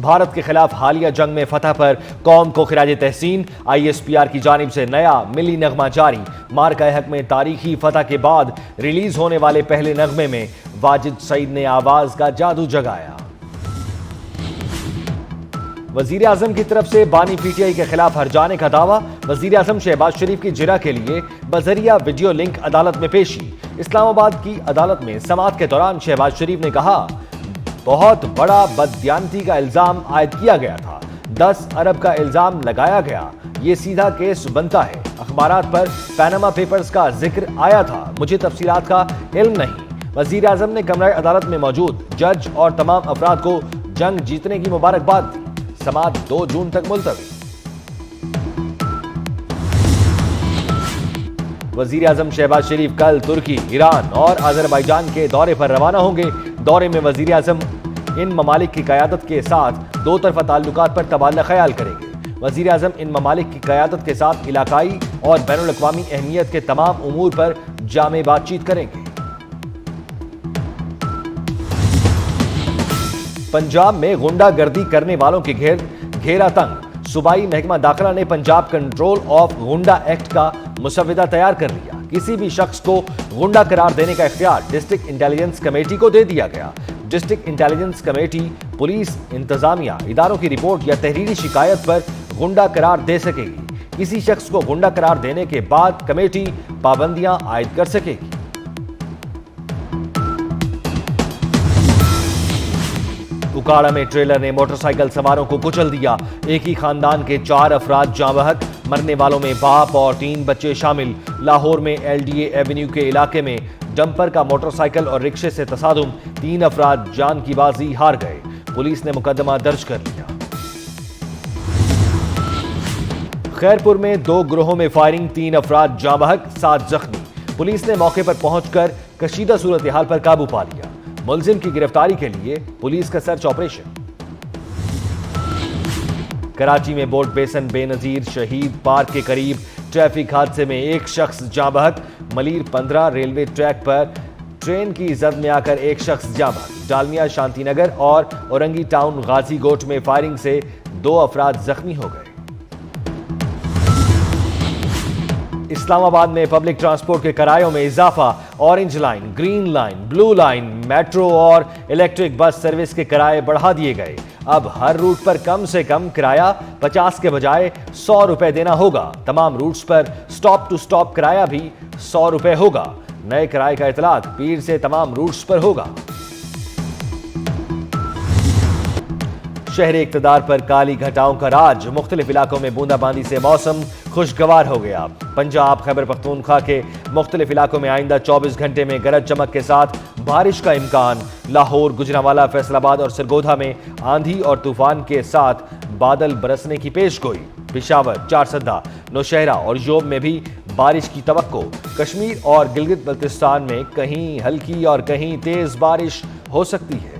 بھارت کے خلاف حالیہ جنگ میں فتح پر قوم کو خراج تحسین، ISPR کی جانب سے نیا ملی نغمہ جاری۔ معرکہ حق میں تاریخی فتح کے بعد ریلیز ہونے والے پہلے نغمے میں واجد سعید نے آواز کا جادو جگایا۔ وزیر اعظم کی طرف سے بانی PTI کے خلاف ہرجانے کا دعویٰ، وزیر اعظم شہباز شریف کی جرح کے لیے بذریعہ ویڈیو لنک عدالت میں پیشی۔ اسلام آباد کی عدالت میں سماعت کے دوران شہباز شریف نے کہا، بہت بڑا بددیانتی کا الزام عائد کیا گیا تھا، 10 ارب کا الزام لگایا گیا، یہ سیدھا کیس بنتا ہے۔ اخبارات پر پیناما پیپرز کا ذکر آیا تھا، مجھے تفصیلات کا علم نہیں۔ وزیر اعظم نے کمرہ عدالت میں موجود جج اور تمام افراد کو جنگ جیتنے کی مبارکباد دی۔ سماعت 2 جون تک ملتوی۔ وزیر اعظم شہباز شریف کل ترکی، ایران اور آذربائیجان کے دورے پر روانہ ہوں گے۔ دورے میں وزیر اعظم ان ممالک کی قیادت کے ساتھ 2 طرفہ تعلقات پر تبادلہ خیال کریں گے۔ وزیر اعظم ان ممالک کی قیادت کے ساتھ علاقائی اور بین الاقوامی اہمیت کے تمام امور پر جامع بات چیت کریں گے۔ پنجاب میں غنڈہ گردی کرنے والوں کے گھیرا تنگ، صوبائی محکمہ داخلہ نے پنجاب کنٹرول آف غنڈہ ایکٹ کا مسودہ تیار کر لیا۔ کسی بھی شخص کو غنڈہ قرار دینے کا اختیار ڈسٹرکٹ انٹیلیجنس کمیٹی کو دے دیا گیا۔ ڈسٹرکٹ انٹیلیجنس کمیٹی پولیس، انتظامیہ اداروں کی رپورٹ یا تحریری شکایت پر غنڈہ قرار دے سکے گی۔ کسی شخص کو غنڈہ قرار دینے کے بعد کمیٹی پابندیاں عائد کر سکے گی۔ اکاڑا میں ٹریلر نے موٹر سائیکل سواروں کو کچل دیا، ایک ہی خاندان کے 4 افراد جاں بحق، مرنے والوں میں باپ اور 3 بچے شامل۔ لاہور میں LDA ایونیو کے علاقے میں ڈمپر کا موٹر سائیکل اور رکشے سے تصادم، 3 افراد جان کی بازی ہار گئے، پولیس نے مقدمہ درج کر لیا۔ خیرپور میں 2 گروہوں میں فائرنگ، 3 افراد جاں بحق، 7 زخمی، پولیس نے موقع پر پہنچ کر کشیدہ صورتحال پر قابو پا لیا۔ ملزم کی گرفتاری کے لیے پولیس کا سرچ آپریشن۔ کراچی میں بوٹ بیسن بے نظیر شہید پارک کے قریب ٹریفک حادثے میں 1 شخص جاں بحق، ملیر 15 ریلوے ٹریک پر ٹرین کی زد میں آ کر 1 شخص جاں بحق۔ ڈالمیا شانتی نگر اور اورنگی ٹاؤن غازی گوٹ میں فائرنگ سے 2 افراد زخمی ہو گئے۔ اسلام آباد میں پبلک ٹرانسپورٹ کے کرایوں میں اضافہ، orange line, green line, blue line, metro اور الیکٹرک بس سروس کے کرائے بڑھا دیے گئے۔ اب ہر روٹ پر کم سے کم کرایہ 50 کے بجائے 100 روپے دینا ہوگا۔ تمام روٹس پر سٹاپ ٹو سٹاپ کرایہ بھی 100 روپے ہوگا۔ نئے کرائے کا اطلاق پیر سے تمام روٹس پر ہوگا۔ شہر اقتدار پر کالی گھٹاؤں کا راج، مختلف علاقوں میں بوندا باندی سے موسم خوشگوار ہو گیا۔ پنجاب، خیبر پختونخوا کے مختلف علاقوں میں آئندہ 24 گھنٹے میں گرج چمک کے ساتھ بارش کا امکان۔ لاہور، گجرانوالہ، فیصل آباد اور سرگودھا میں آندھی اور طوفان کے ساتھ بادل برسنے کی پیش گوئی۔ پشاور، چارسدہ، نوشہرہ اور یوب میں بھی بارش کی توقع۔ کشمیر اور گلگت بلتستان میں کہیں ہلکی اور کہیں تیز بارش ہو سکتی ہے۔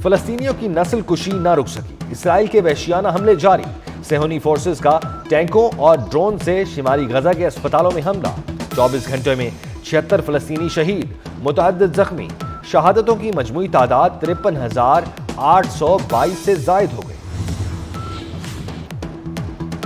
فلسطینیوں کی نسل کشی نہ رک سکی، اسرائیل کے وحشیانہ حملے جاری۔ صہیونی فورسز کا ٹینکوں اور ڈرون سے شمالی غزہ کے اسپتالوں میں حملہ، 24 گھنٹوں میں 76 فلسطینی شہید، متعدد زخمی۔ شہادتوں کی مجموعی تعداد 53,822 سے زائد ہو گئی۔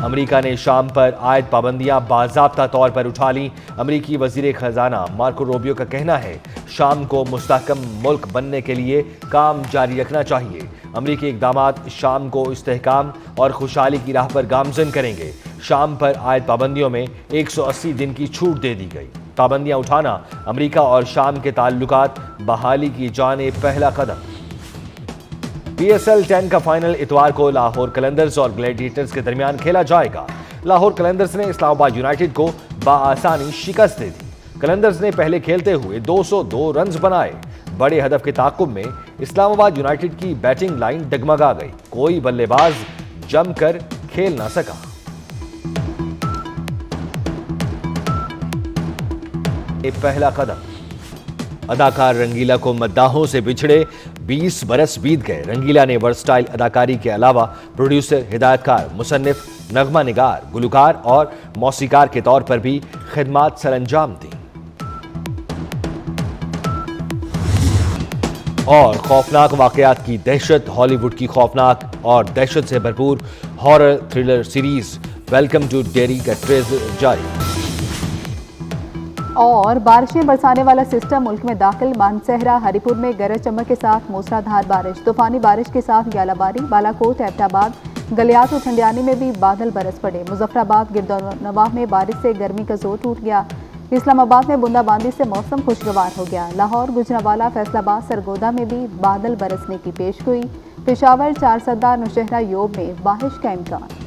امریکہ نے شام پر عائد پابندیاں باضابطہ طور پر اٹھا لیں۔ امریکی وزیر خزانہ مارکو روبیو کا کہنا ہے، شام کو مستحکم ملک بننے کے لیے کام جاری رکھنا چاہیے۔ امریکی اقدامات شام کو استحکام اور خوشحالی کی راہ پر گامزن کریں گے۔ شام پر عائد پابندیوں میں 180 دن کی چھوٹ دے دی گئی۔ پابندیاں اٹھانا امریکہ اور شام کے تعلقات بحالی کی جانب پہلا قدم۔ PSL 10 کا فائنل اتوار کو لاہور قلندرز اور گلیڈیٹرز کے درمیان کھیلا جائے گا۔ لاہور قلندرز نے اسلام آباد یونائیٹڈ کو بآسانی شکست دے دی۔ قلندرز نے پہلے کھیلتے ہوئے 202 رنز بنائے۔ بڑے ہدف کے تعاقب میں اسلام آباد یونائیٹڈ کی بیٹنگ لائن ڈگمگا گئی، کوئی بلے باز جم کر کھیل نہ سکا۔ یہ پہلا قدم۔ اداکار رنگیلا کو مداحوں سے بچھڑے 20 برس بیت گئے۔ رنگیلا نے ورسٹائل اداکاری کے علاوہ پروڈیوسر، ہدایتکار، مصنف، نغمہ نگار، گلوکار اور موسیقار کے طور پر بھی خدمات سر انجام دیں۔ اور خوفناک واقعات کی دہشت، ہالی ووڈ کی خوفناک اور دہشت سے بھرپور horror thriller series welcome to Derry کا ٹریلر جاری۔ اور بارشیں برسانے والا سسٹم ملک میں داخل، مانسہرہ ہری پور میں گرج چمک کے ساتھ موسلا دھار بارش، طوفانی بارش کے ساتھ گیالہ باری، بالا کوٹ، ایبٹ آباد، گلیات و ٹھنڈیانی میں بھی بادل برس پڑے۔ مظفر آباد، گردنواہ میں بارش سے گرمی کا زور ٹوٹ گیا۔ اسلام آباد میں بوندا باندی سے موسم خوشگوار ہو گیا۔ لاہور، گجرانوالہ، فیصل آباد، سرگودا میں بھی بادل برسنے کی پیش گوئی۔ پشاور، چارسدہ، نوشہرہ، یوب میں بارش کا امکان۔